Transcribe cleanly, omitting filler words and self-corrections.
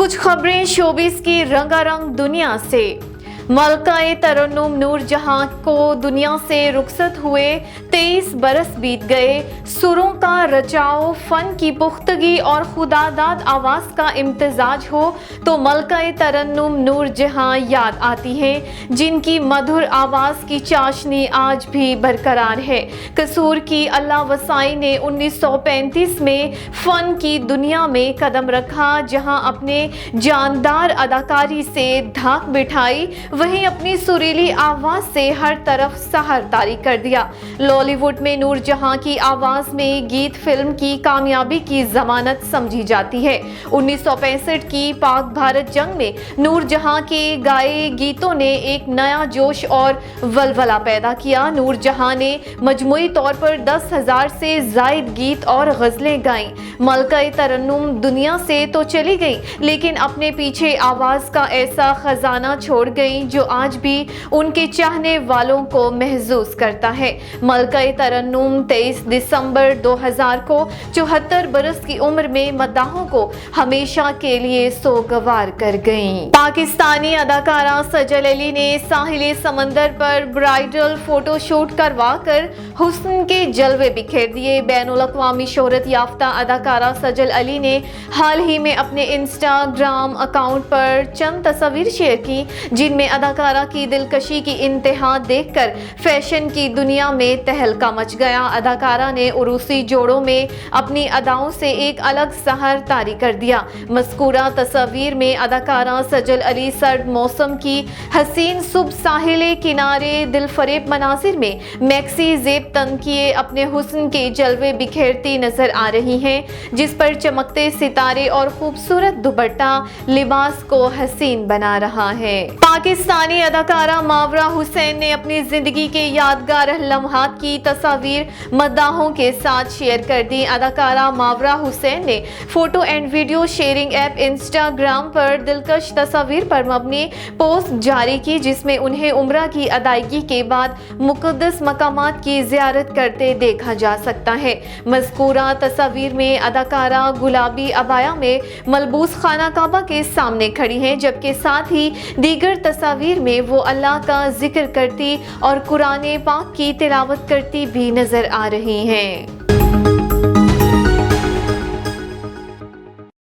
कुछ खबरें शोबिस की रंगारंग दुनिया से। मलका-ए तरन्नुम नूर जहां को दुनिया से रुखसत हुए 23 बरस बीत गए। सुरों का रचाव, फन की पुख्तगी और खुदादाद आवाज़ का इम्तिजाज हो तो मलका-ए तरन्नुम नूर जहां याद आती हैं, जिनकी मधुर आवाज़ की चाशनी आज भी बरकरार है। कसूर की अल्लाह वसाई ने 1935 में फ़न की दुनिया में कदम रखा, जहां अपने जानदार अदाकारी से धाक बिठाई, वहीं अपनी सुरीली आवाज़ से हर तरफ सहर तारी कर दिया। लॉलीवुड में नूर जहां की आवाज़ में गीत फिल्म की कामयाबी की जमानत समझी जाती है। 1965 की पाक भारत जंग में नूर जहां के गाए गीतों ने एक नया जोश और वलवला पैदा किया। नूर जहां ने मजमूई तौर पर 10,000 से ज़ायद गीत और गज़लें गाईं। मलका-ए तरन्नुम दुनिया से तो चली गई, लेकिन अपने पीछे आवाज़ का ऐसा खजाना छोड़ गई जो आज भी उनके चाहने वालों को महसूस करता है। मलका-ए तरन्नुम 23 दिसंबर 2000 को 74 बरस की उम्र में मद्दाहों को हमेशा के लिए सोगवार कर गईं। पाकिस्तानी अदाकारा सजल अली ने साहिल समंदर पर ब्राइडल फोटो शूट करवा कर हुस्न के जलवे बिखेर दिए। बैनुल अक़वामी शोहरत याफ्ता अदाकारा सजल अली ने हाल ही में अपने इंस्टाग्राम अकाउंट पर चंद तस्वीर शेयर की, जिनमें अदाकारा की दिलकशी की इंतहा देखकर फैशन की दुनिया में तहलका मच गया। अदाकारा ने उरूसी जोड़ों में अपनी अदाओं से एक अलग सहर तारी कर दिया। मज़कूरा तस्वीर में अदाकारा सजल अली सर्द मौसम की हसीन सुबह साहिल किनारे दिलफरेब मनाजिर में मैक्सी ज़ेब तन किए अपने हुस्न के जलवे बिखेरती नजर आ रही हैं, जिस पर चमकते सितारे और खूबसूरत दुपट्टा लिबास को हसीन बना रहा है। पाकिस्तानी अदाकारा मावरा हुसैन ने अपनी जिंदगी के यादगार लम्हात की तस्वीर मद्दाहों के साथ शेयर कर दी। अदाकारा मावरा हुसैन ने photo and video sharing app Instagram पर दिलकश तस्वीर पर मबनी पोस्ट जारी की, जिसमें उन्हें उम्रा की अदायगी के बाद मुक़द्दस मकामात की ज़ियारत करते देखा जा सकता है। मज़कूरा तस्वीर में अदाकारा गुलाबी अबाया में मलबूस खाना काबा के सामने खड़ी हैं, जबकि साथ ही दीगर तस्वीर में वो अल्लाह का जिक्र करती और कुरान पाक की तिलावत करती भी नजर आ रही हैं।